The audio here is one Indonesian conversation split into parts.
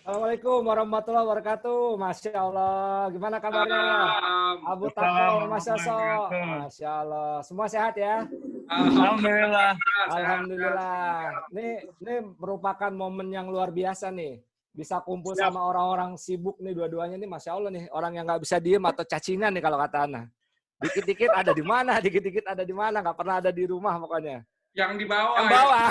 Assalamualaikum warahmatullahi wabarakatuh. Masya Allah. Gimana kabarnya? Abu Tako, Mas Assalamualaikum Yoso. warahmatullahi wabarakatuh. Masya Allah. Semua sehat ya? Alhamdulillah. Alhamdulillah. Ini merupakan momen yang luar biasa nih. Bisa kumpul Siap. sama orang-orang sibuk nih dua-duanya nih. Masya Allah nih. Orang yang nggak bisa diem atau cacingan nih kalau kata Ana. Dikit-dikit ada di mana, dikit-dikit ada di mana. Nggak pernah ada di rumah pokoknya. Yang di bawah. Yang bawah.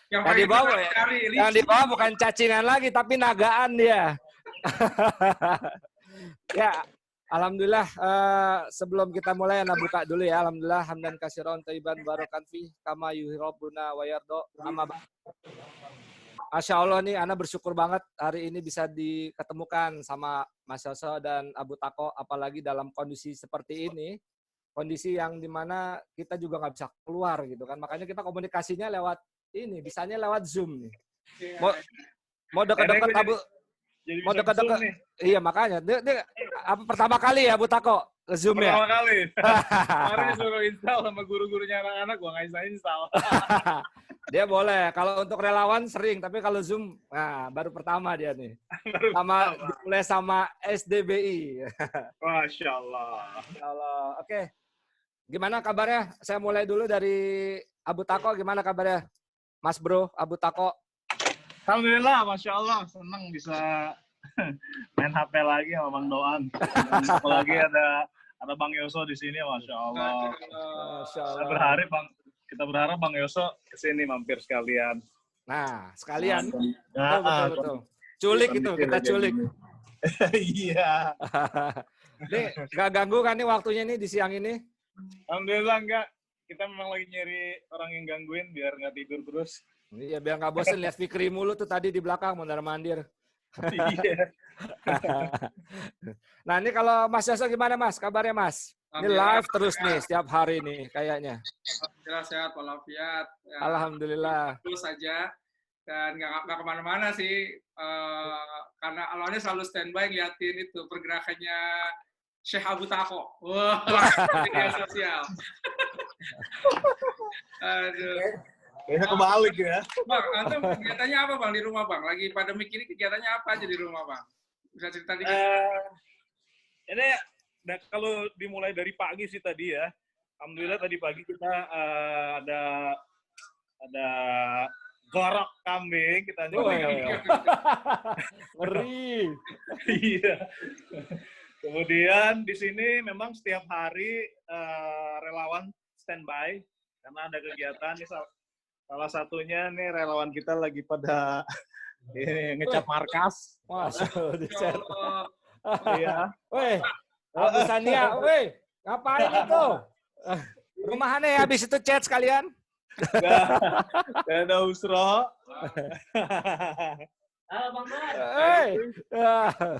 Yang Yang di bawah ya. cari. Yang di bawah bukan cacingan lagi, tapi nagaan dia. Ya, alhamdulillah sebelum kita mulai Ana buka dulu ya. Alhamdulillah hamdan katsiran thayyiban barakan fi kama yuhibbuna wa yarda. Masya Allah nih Ana bersyukur banget hari ini bisa diketemukan sama Mas Yoso dan Abu Tako, apalagi dalam kondisi seperti ini. Kondisi yang dimana kita juga nggak bisa keluar gitu kan. Makanya kita komunikasinya lewat ini, bisanya lewat Zoom nih. Mau dekat-dekat Abu, mau dekat-dekat. Iya makanya. Dia apa pertama kali ya Abu Tako ke Zoom ya? Pertama kali. Kemarin suruh install sama guru-gurunya anak-anak, gua nggak bisa install. Dia boleh. Kalau untuk relawan sering, tapi kalau Zoom, nah baru pertama dia nih. Mulai sama SDBI. Masya Allah. Allah. Oke. Gimana kabarnya? Saya mulai dulu dari Abu Tako. Gimana kabarnya, Mas Bro Abu Tako? Alhamdulillah, Masya Allah. Senang bisa main HP lagi sama Bang Doan. Dan apalagi ada Bang Yoso di sini, Masya Allah. Masya Allah. Kita berharap Bang Yoso kesini mampir sekalian. Nah, sekalian. Nah, betul. Culik itu, kita culik. Iya. Nih, gak ganggu kan nih waktunya nih di siang ini? Alhamdulillah enggak. Kita memang lagi nyari orang yang gangguin biar nggak tidur terus. Iya, biar nggak bosen lihat Fikri mulu tuh tadi di belakang mondar-mandir. Iya. Nah, ini kalau Mas Yoso gimana Mas? Kabarnya Mas? Ini live terus nih setiap hari nih kayaknya. Alhamdulillah sehat walafiat. Ya, Alhamdulillah. Terus saja dan nggak kemana-mana sih karena awalnya selalu standby ngeliatin itu pergerakannya Syekh Abu Tako. Wah, media sosial. Aduh. Kayaknya kebalik ya. Bang, antum kegiatannya apa Bang di rumah Bang? Lagi pandemi ini kegiatannya apa aja di rumah Bang? Bisa cerita dikit? Ini kalau dimulai dari pagi sih tadi ya. Alhamdulillah tadi pagi kita ada gorok kambing kita nyobain. Ngeri. Iya. Kemudian di sini memang setiap hari relawan standby karena ada kegiatan. Salah satunya nih relawan kita lagi pada ngecat markas. Masya Allah, dicat. Iya. Weh, Abu Sania, weh, ngapain itu? Rumahannya ya, habis itu chat sekalian. Gak ada usro. Halo Bang Mar.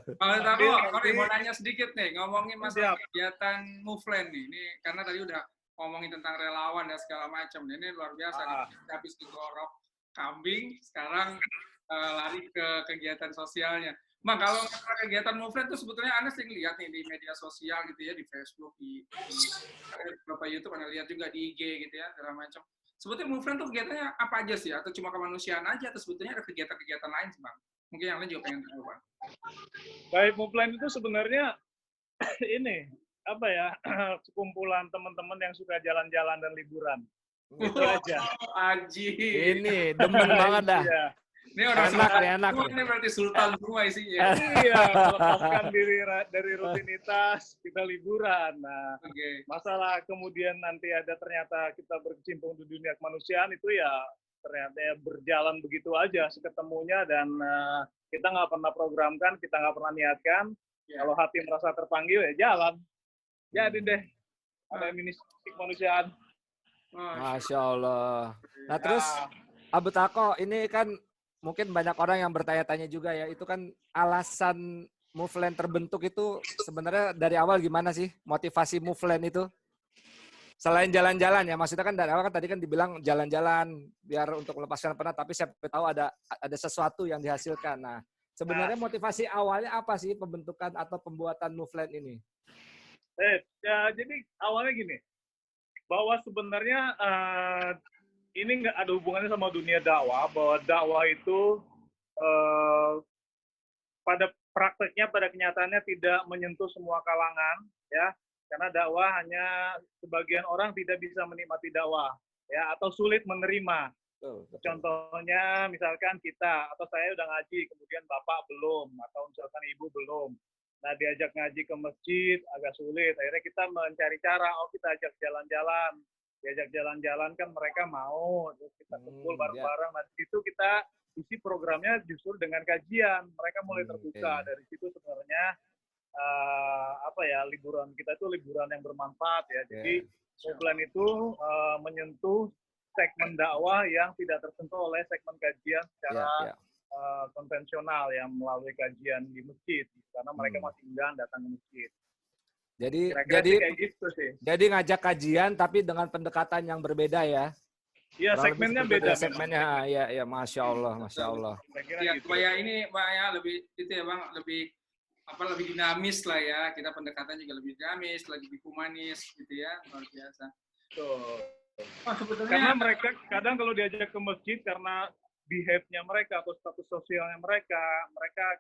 Kalau Tako, mau nanya sedikit nih, ngomongin masalah kegiatan Movland nih. Ini karena tadi udah ngomongin tentang relawan dan segala macam. Ini luar biasa nih. Habis digorok kambing, sekarang lari ke kegiatan sosialnya. Bang, kalau kegiatan Movland itu sebetulnya Anda sering lihat nih di media sosial gitu ya, di Facebook, di beberapa YouTube, Anda lihat juga di IG gitu ya, segala macam. Sebetulnya Movland tuh kegiatannya apa aja sih? Atau cuma kemanusiaan aja? Atau sebetulnya ada kegiatan-kegiatan lain sih, Bang? Mungkin yang lain juga pengen tahu, Bang. Baik, Movland itu sebenarnya ini, apa ya, sekumpulan teman-teman yang suka jalan-jalan dan liburan. Itu aja. Aji. Ini demen banget dah. Iya. Ini orang enak. Ini berarti sultan semua isinya. Iya, melepaskan diri dari rutinitas, kita liburan. Nah, masalah kemudian nanti ada ternyata kita berkecimpung di dunia kemanusiaan itu ya ternyata ya berjalan begitu aja seketemunya dan kita nggak pernah programkan, kita nggak pernah niatkan. Kalau hati merasa terpanggil ya jalan. Jadi deh, ada misi kemanusiaan. Masya Allah. Nah terus Abu Tako ini kan mungkin banyak orang yang bertanya-tanya juga ya, itu kan alasan Movland terbentuk itu sebenarnya dari awal gimana sih motivasi Movland itu? Selain jalan-jalan ya, maksudnya kan dari awal kan tadi kan dibilang jalan-jalan biar untuk melepaskan penat, tapi saya tahu ada sesuatu yang dihasilkan. Nah, sebenarnya motivasi awalnya apa sih pembentukan atau pembuatan Movland ini? Ya, jadi awalnya gini, bahwa sebenarnya ini nggak ada hubungannya sama dunia dakwah, bahwa dakwah itu pada prakteknya, pada kenyataannya tidak menyentuh semua kalangan, ya, karena dakwah hanya sebagian orang tidak bisa menikmati dakwah, ya, atau sulit menerima. Contohnya misalkan kita atau saya udah ngaji, kemudian bapak belum, atau misalkan ibu belum. Nah, diajak ngaji ke masjid agak sulit. Akhirnya kita mencari cara, kita ajak jalan-jalan. Diajak jalan-jalan kan mereka mau, terus kita kumpul bareng-bareng. Nah, di situ kita isi programnya justru dengan kajian. Mereka mulai terbuka. Dari situ sebenarnya liburan kita itu liburan yang bermanfaat ya. Jadi Movelen itu menyentuh segmen dakwah yang tidak tersentuh oleh segmen kajian secara konvensional yang melalui kajian di masjid, karena mereka masih enggan datang ke masjid. Jadi kayak gitu sih. Jadi ngajak kajian tapi dengan pendekatan yang berbeda ya. Iya, segmennya beda. Segmennya ya, masya Allah. Ya, supaya ini Pak ya lebih itu ya Bang, lebih dinamis lah ya. Kita pendekatan juga lebih dinamis, lebih humanis gitu ya, luar biasa. Tuh. Karena mereka kadang kalau diajak ke masjid karena behave-nya mereka atau status sosialnya mereka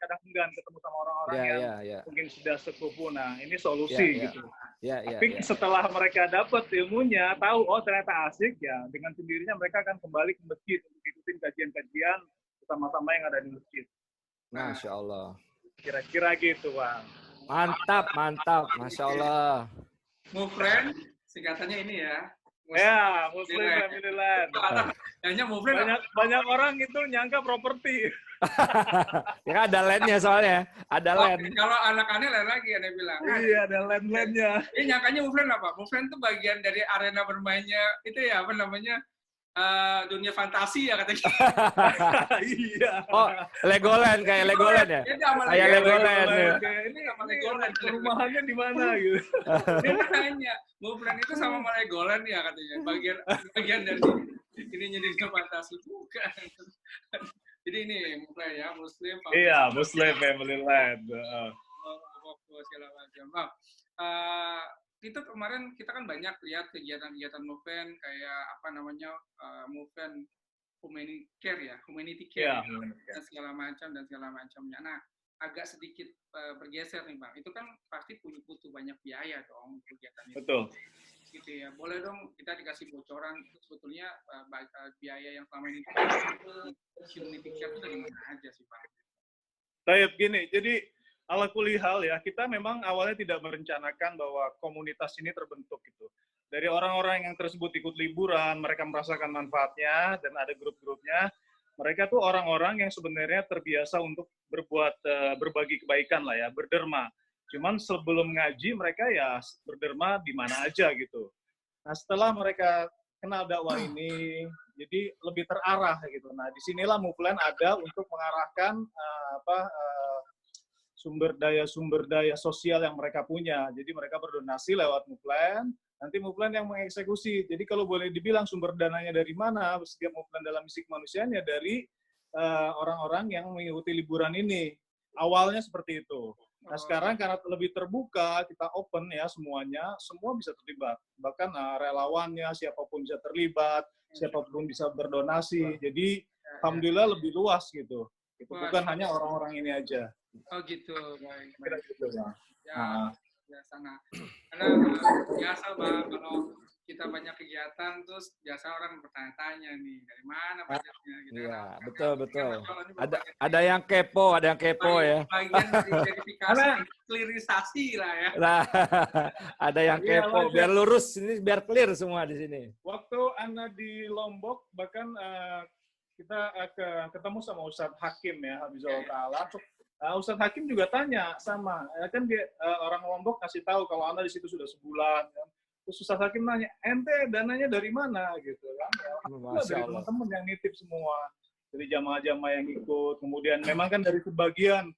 kadang enggan ketemu sama orang-orang yang mungkin sudah sepupu. Nah, ini solusi gitu. Tapi setelah mereka dapat ilmunya, tahu ternyata asik ya, dengan sendirinya mereka akan kembali ke masjid untuk ikutin kajian-kajian sama-sama yang ada di masjid. Masya Allah. Kira-kira gitu, Bang. Mantap, Masya Allah. Movelen, singkatannya ini ya. Ya, Muslim Family Land. Hanya Movelen. Banyak orang itu nyangka properti. Ya ada landnya soalnya, ada land. Kalau anak-anak lain lagi ada bilang. Iya, ada land-landnya. Ini nyangkanya Movelen apa? Movelen itu bagian dari arena bermainnya itu ya apa namanya? Dunia fantasi ya katanya. Iya. Oh, Legoland kayak Legoland ya? Kayak Legoland. Ini sama Legoland. Perumahannya di mana gitu? Dia nanya, Movelen itu sama Legoland ya katanya. Bagian dari ini dunia fantasi bukan. Jadi ini Movelen ya, Muslim. Iya, Muslim Family Land. Segala macam. Itu kemarin kita kan banyak lihat kegiatan-kegiatan Movelen kayak apa namanya Movelen Humanity Care dan segala macamnya. Nah, agak sedikit bergeser nih Bang. Itu kan pasti butuh banyak biaya dong kegiatan itu. Betul. Gitu ya. Boleh dong kita dikasih bocoran sebetulnya biaya yang selama ini Humanity Care itu dari mana aja sih Bang? Baik, gini. Jadi ala kulli hal ya, kita memang awalnya tidak merencanakan bahwa komunitas ini terbentuk gitu. Dari orang-orang yang tersebut ikut liburan, mereka merasakan manfaatnya, dan ada grup-grupnya. Mereka tuh orang-orang yang sebenarnya terbiasa untuk berbuat berbagi kebaikan lah ya, berderma. Cuman sebelum ngaji mereka ya berderma di mana aja gitu. Nah setelah mereka kenal dakwah ini, jadi lebih terarah gitu. Nah disinilah Movelen ada untuk mengarahkan sumber daya sosial yang mereka punya. Jadi mereka berdonasi lewat Movelen, nanti Movelen yang mengeksekusi. Jadi kalau boleh dibilang sumber dananya dari mana, setiap Movelen dalam misi kemanusiaan ya dari orang-orang yang mengikuti liburan ini. Awalnya seperti itu. Nah sekarang karena lebih terbuka, kita open ya semuanya, semua bisa terlibat. Bahkan relawannya, siapapun bisa terlibat, siapapun bisa berdonasi. Jadi alhamdulillah lebih luas gitu. Bukan hanya orang-orang ini aja. Oh gitu, baik. Gitu, ya, biasa. Nah, karena biasa Bang, kalau kita banyak kegiatan, terus biasa orang bertanya-tanya nih, dari mana budgetnya? Gitu. Iya, betul. Ada yang kepo ya. Bagian dari verifikasi, clearisasi lah ya. Nah, ada yang kepo, biar lurus, ini biar clear semua di sini. Waktu Ana di Lombok, bahkan kita ketemu sama Ustadz Hakim ya, Habibullah Ta'ala. Ustadz Hakim juga tanya sama, kan dia orang Lombok kasih tahu kalau Anda di situ sudah sebulan. Kan. Terus Ustadz Hakim nanya, ente dananya dari mana gitu kan? Dari teman-teman yang nitip semua, dari jamaah-jamaah yang ikut. Kemudian memang kan dari sebagian,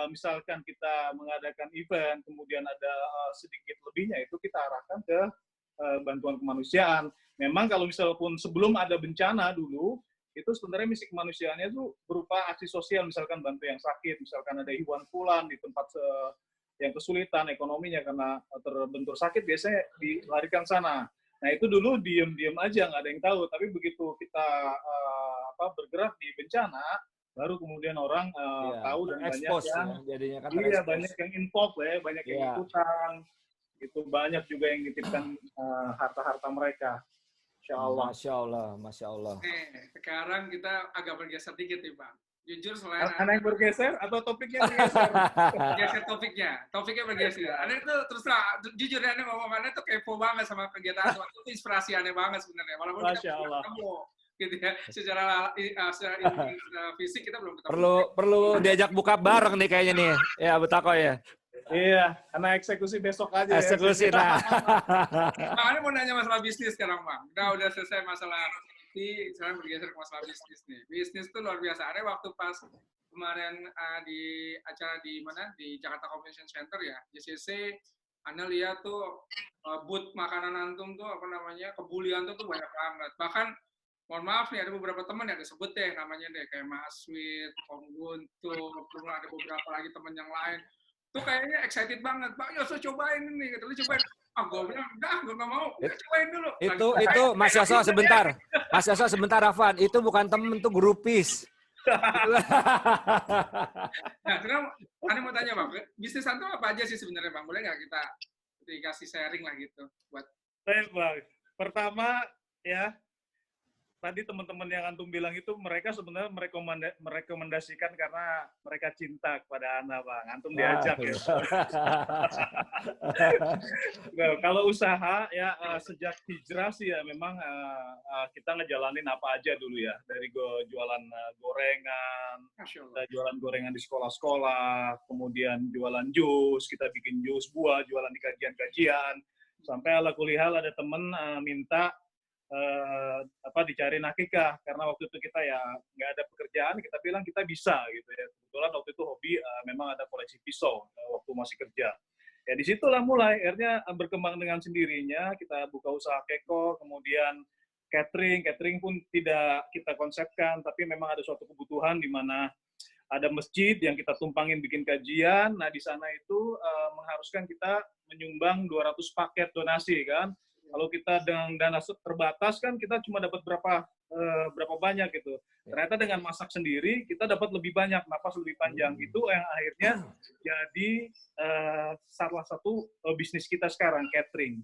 misalkan kita mengadakan event, kemudian ada sedikit lebihnya itu kita arahkan ke bantuan kemanusiaan. Memang kalau misalpun sebelum ada bencana dulu, itu sebenarnya misi kemanusiaannya itu berupa aksi sosial, misalkan bantu yang sakit, misalkan ada hiburan pulang di tempat yang kesulitan ekonominya karena terbentur sakit, biasanya dilarikan sana. Nah itu dulu diem aja, nggak ada yang tahu. Tapi begitu kita bergerak di bencana, baru kemudian orang tahu dan banyak expose yang jadinya kan banyak yang involved ya, banyak yang ikutan, itu banyak juga yang nitipkan harta-harta mereka. Masya Allah, Masya Allah. Sekarang kita agak bergeser dikit nih Bang. Jujur selain Anda yang bergeser atau topiknya bergeser? Geser topiknya bergeser. Anda itu terus jujur Anda ngomong Anda tuh kepo banget sama kegiatan itu inspirasi aneh banget sebenarnya. Walaupun kita belum ketemu gitu ya, secara fisik kita belum ketemu. Perlu diajak buka bareng nih kayaknya nih, ya Betako ya. Iya, karena eksekusi besok aja. Eksekusi nah. Bang, Anda mau nanya masalah bisnis sekarang Bang. Udah selesai masalah sekarang bergeser ke masalah bisnis nih. Bisnis tuh luar biasa. Ada waktu pas kemarin di acara di mana di Jakarta Convention Center ya, JCC, Anda lihat tuh booth makanan antum tuh apa namanya kebulian tuh banyak banget. Bahkan mohon maaf nih ada beberapa teman yang disebut deh namanya deh kayak Mas Wit, Om Guntur, terus ada beberapa lagi teman yang lain. Tuh kayaknya excited banget. Bang Yoso cobain ini, lu cobain. Gue bilang, gue nggak mau. Cobain dulu. Itu Mas Yoso sebentar. Mas Yoso sebentar, Afan. Itu bukan temen, itu grupis. Nah, sekarang Anda mau tanya Bang, bisnis antum apa aja sih sebenarnya Bang? Boleh nggak kita dikasih sharing lah gitu buat? Baik Bang. Pertama ya, tadi teman-teman yang antum bilang itu mereka sebenarnya merekomendasikan karena mereka cinta kepada Ana Bang. Antum diajak ya. Nah, kalau usaha ya sejak hijrah sih ya memang kita ngejalanin apa aja dulu ya. Dari jualan gorengan, kita jualan gorengan di sekolah-sekolah, kemudian jualan jus, kita bikin jus buah, jualan di kajian-kajian. Sampai ala kulihal ada temen minta dicari akikah karena waktu itu kita ya nggak ada pekerjaan, kita bilang kita bisa gitu ya. Kebetulan waktu itu hobi memang ada koleksi pisau waktu masih kerja. Ya disitulah mulai akhirnya berkembang dengan sendirinya, kita buka usaha keko, kemudian catering pun tidak kita konsepkan, tapi memang ada suatu kebutuhan di mana ada masjid yang kita tumpangin bikin kajian. Nah di sana itu mengharuskan kita menyumbang 200 paket donasi kan. Kalau kita dengan dana terbatas kan kita cuma dapat berapa banyak gitu. Ternyata dengan masak sendiri kita dapat lebih banyak, napas lebih panjang. Itu yang akhirnya jadi salah satu bisnis kita sekarang, catering.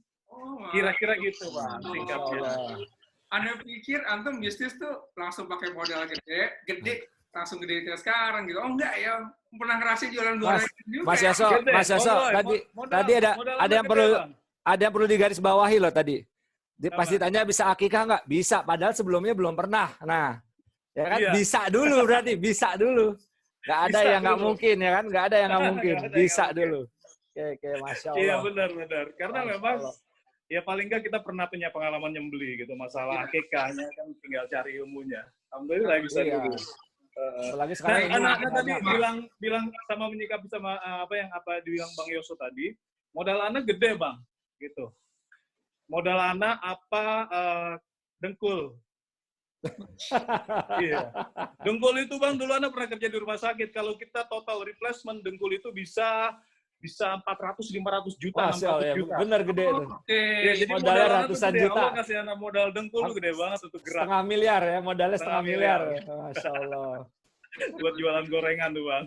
Kira-kira gitu Bang, singkatnya. Anda pikir antum bisnis tuh langsung pakai modal gede langsung gede kayak sekarang gitu? Oh enggak ya, pernah ngerasain jualan gorengan juga. Mas Yaso, tadi ada yang perlu ada yang perlu digarisbawahi loh tadi. Pasti tanya bisa akikah nggak? Bisa, padahal sebelumnya belum pernah. Nah, ya kan bisa dulu berarti, bisa dulu. Nggak ada yang nggak mungkin ya kan? Nggak ada yang nggak mungkin, bisa dulu. Oke, Masya Allah. Iya benar. Karena memang ya paling nggak kita pernah punya pengalaman nyembeli gitu. Masalah akikahnya kan tinggal cari ilmunya. Alhamdulillah bisa dulu. Apalagi sekarang anak-anak tadi bilang sama menyikapi sama apa dibilang Bang Yoso tadi, modal anak gede Bang. Gitu. Modal anak dengkul. Iya. Dengkul itu Bang dulu anak pernah kerja di rumah sakit. Kalau kita total replacement dengkul itu bisa 400-500 juta, 600 juta. Bener gede itu. Ya, jadi modalnya ratusan juta. Allah kasih anak modal dengkul itu gede banget untuk gerak. Setengah miliar ya, modalnya setengah miliar. Masya Allah. Buat jualan gorengan tuh Bang.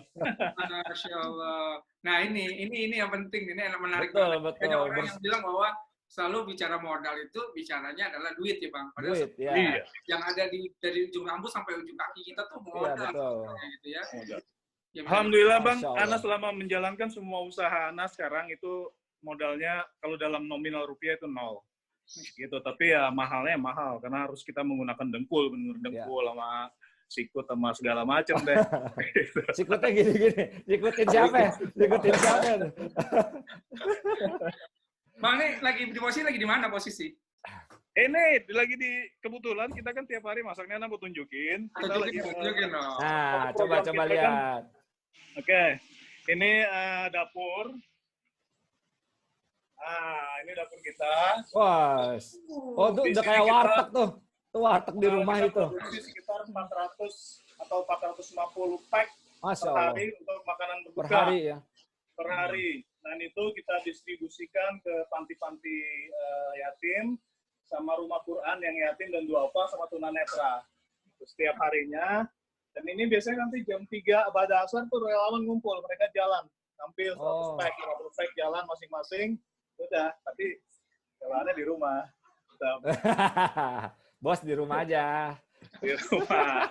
Masya Allah. Nah ini yang penting, ini yang menarik betul, banget. Ada orang yang bilang bahwa selalu bicara modal itu bicaranya adalah duit ya Bang. Padahal duit, ya. Yang ada dari ujung rambut sampai ujung kaki kita tuh modal. Gitu ya. Ya, alhamdulillah Bang, Ana selama menjalankan semua usaha Ana sekarang itu modalnya kalau dalam nominal rupiah itu 0. Gitu, tapi ya mahalnya mahal karena harus kita menggunakan dengkul, bener dengkul sama sikut sama segala macam deh. Sikutnya gini-gini. Sikutin siapa? Bang, ini lagi di mana posisi? Ini lagi di kebetulan kita kan tiap hari masaknya Ana mau tunjukin. Tunjukin dong. Nah, coba lihat. Kan, oke. Ini dapur. Ini dapur kita. Wah. Oh, itu udah kayak warteg tuh. Itu warteg di rumah itu. Sekitar 400 atau 450 pack per hari untuk makanan berbuka. Per hari ya. Per hari. Dan itu kita distribusikan ke panti-panti yatim, sama rumah Quran yang yatim dan duafa sama tunanetra. Setiap harinya Dan ini biasanya nanti jam 3 pada asar tuh relawan ngumpul, mereka jalan, tampil 100 pack, 50 pack jalan masing-masing, udah, tapi jalannya di rumah. Bos di rumah aja. Di rumah.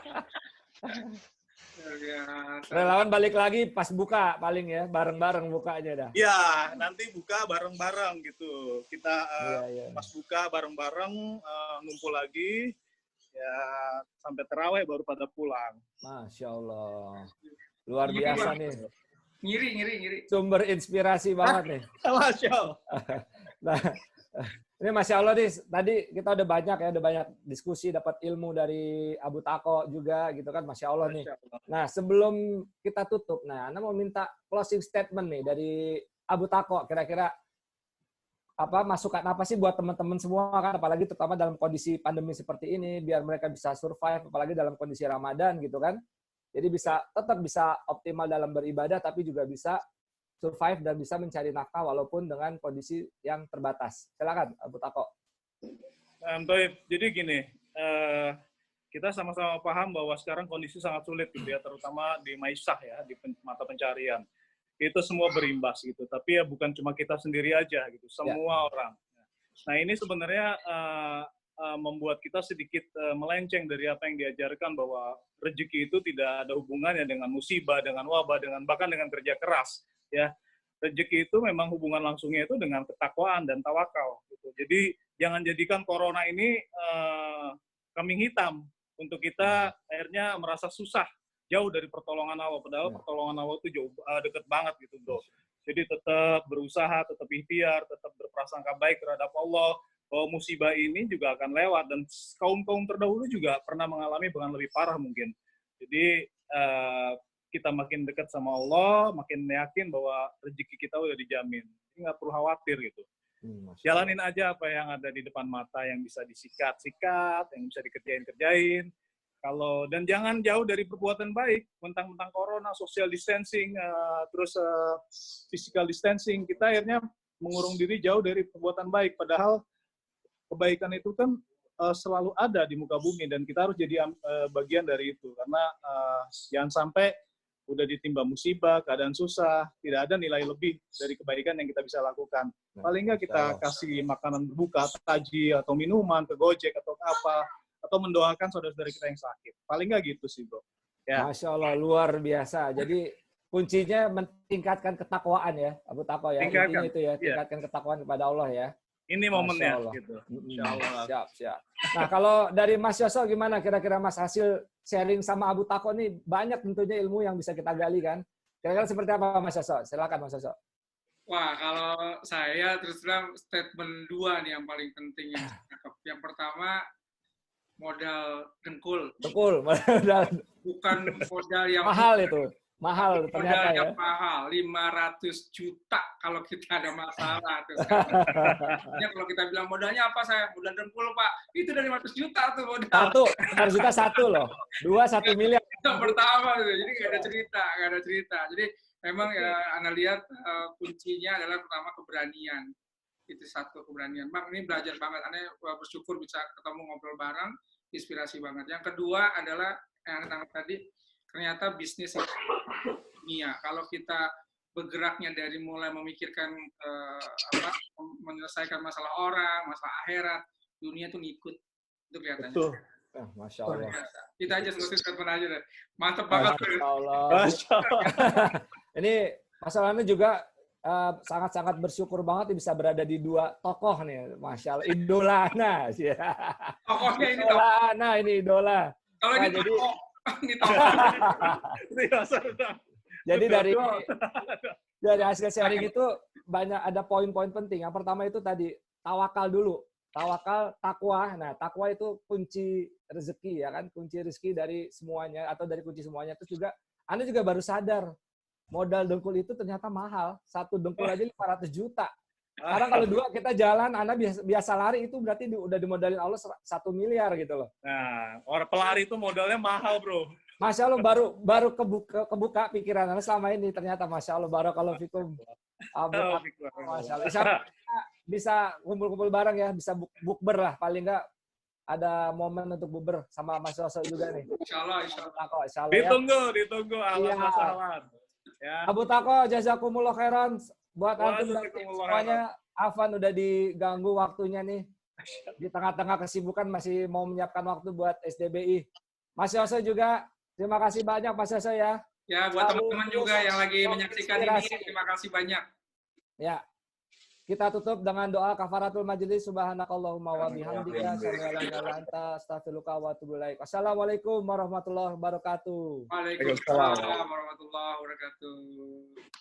Relawan balik lagi pas buka paling ya, bareng-bareng bukanya dah. Ya, nanti buka bareng-bareng gitu. Kita Iya. pas buka bareng-bareng ngumpul lagi, ya sampai terawih baru pada pulang. Masya Allah. Luar biasa nih. Ngiri. Sumber inspirasi banget nih. Masya Allah. Nah, ini Masya Allah nih, tadi kita udah banyak diskusi, dapat ilmu dari Abu Tako juga gitu kan, Masya Allah nih. Nah, sebelum kita tutup, Ana mau minta closing statement nih dari Abu Tako, kira-kira masukan apa sih buat teman-teman semua kan, apalagi terutama dalam kondisi pandemi seperti ini, biar mereka bisa survive, apalagi dalam kondisi Ramadan gitu kan. Jadi tetap bisa optimal dalam beribadah, tapi juga bisa survive dan bisa mencari nafkah walaupun dengan kondisi yang terbatas. Silakan, Abu Tako. Jadi gini, kita sama-sama paham bahwa sekarang kondisi sangat sulit gitu ya, terutama di maisah ya, di mata pencarian. Itu semua berimbas gitu. Tapi ya bukan cuma kita sendiri aja gitu, semua orang. Nah ini sebenarnya membuat kita sedikit melenceng dari apa yang diajarkan bahwa rezeki itu tidak ada hubungannya dengan musibah, dengan wabah, bahkan dengan kerja keras. Ya, rezeki itu memang hubungan langsungnya itu dengan ketakwaan dan tawakal. Gitu. Jadi jangan jadikan corona ini kambing hitam untuk kita akhirnya merasa susah jauh dari pertolongan Allah. Padahal pertolongan Allah itu jauh dekat banget gitu, bro. Jadi tetap berusaha, tetap ikhtiar, tetap berprasangka baik terhadap Allah. Bahwa musibah ini juga akan lewat dan kaum-kaum terdahulu juga pernah mengalami bahkan lebih parah mungkin. Jadi kita makin dekat sama Allah, makin yakin bahwa rezeki kita udah dijamin. Jadi nggak perlu khawatir gitu. Jalanin aja apa yang ada di depan mata, yang bisa disikat-sikat, yang bisa dikerjain-kerjain. Dan jangan jauh dari perbuatan baik, mentang-mentang corona, social distancing, terus physical distancing, kita akhirnya mengurung diri jauh dari perbuatan baik. Padahal kebaikan itu kan selalu ada di muka bumi dan kita harus jadi bagian dari itu. Karena jangan sampai udah ditimba musibah, keadaan susah, tidak ada nilai lebih dari kebaikan yang kita bisa lakukan. Paling nggak kita kasih makanan berbuka, taji, atau minuman, ke Gojek, atau apa, atau mendoakan saudara-saudara kita yang sakit. Paling nggak gitu sih, bro. Ya. Masya Allah, luar biasa. Jadi kuncinya meningkatkan ketakwaan ya, Abu Tako ya. Intinya itu ya, tingkatkan ketakwaan kepada Allah ya. Ini momennya. Gitu. Siap. Nah, kalau dari Mas Yoso gimana kira-kira Mas, hasil sharing sama Abu Tako nih banyak tentunya ilmu yang bisa kita gali kan. Kira-kira seperti apa Mas Yoso? Silakan Mas Yoso. Wah, kalau saya terus terang statement 2 nih yang paling penting yang cakep. Yang pertama, modal dengkul. Bukan modal yang mahal itu. Mahal ternyata ya. Mahal, 500 juta kalau kita ada masalah. Kalau kita bilang modalnya apa saya? Modal dengkul Pak. Itu dari 500 juta tuh modal. 100 juta 1 loh. 2 1 miliar. Yang pertama tuh. Jadi nggak ada cerita. Jadi memang ya Anda lihat kuncinya adalah pertama keberanian. Itu satu, keberanian. Bang, ini belajar banget. Anda bersyukur bisa ketemu ngobrol bareng, inspirasi banget. Yang kedua adalah yang tadi ternyata bisnis itu dunia. Kalau kita bergeraknya dari mulai memikirkan menyelesaikan masalah orang, masalah akhirat, dunia tuh ngikut. Itu kelihatannya. Betul. Masya Allah. Kita aja selesai statement aja deh. Mantap banget. Masya Allah. Ini masalahnya juga sangat-sangat bersyukur banget bisa berada di 2 tokoh nih. Masya Allah. Idolana. Tokohnya ini Idolana, ini idola. Kalau ini jadi jadi dari hasil sharing itu banyak ada poin-poin penting. Yang pertama itu tadi tawakal dulu. Tawakal, takwa. Nah, takwa itu kunci rezeki ya kan, kunci rezeki dari semuanya atau dari kunci semuanya. Terus juga Anda juga baru sadar modal dengkul itu ternyata mahal. 1 dengkul aja 500 juta. Sekarang kalau 2 kita jalan, Anda biasa lari itu berarti udah dimodalin Allah 1 miliar gitu loh. Nah, orang pelari itu modalnya mahal, bro. Masya Allah, baru kebuka pikiran Anda selama ini ternyata. Masya Allah, barakallahu fikum. Masya Allah. Bisa kumpul-kumpul bareng ya, bisa bukber lah paling nggak ada momen untuk buber sama Mas Yoso juga nih. Insya Allah. Insya Allah Ditunggu Ahlan wa sahlan. Ya. Abu Tako, jazakumullah khairan buat antum dan semuanya. Afan udah diganggu waktunya nih. Di tengah-tengah kesibukan masih mau menyiapkan waktu buat SDBI. Mas Yoso juga, terima kasih banyak Mas Yoso ya. Ya, buat teman-teman juga yang lagi menyaksikan ini, terima kasih banyak. Ya. Kita tutup dengan doa kafaratul majelis. Subhanakallahumma wa bihamdika asyhadu an la ilaha illa anta astaghfiruka wa atubu ilaik. Wassalamualaikum warahmatullahi wabarakatuh. Waalaikumsalam warahmatullahi wabarakatuh.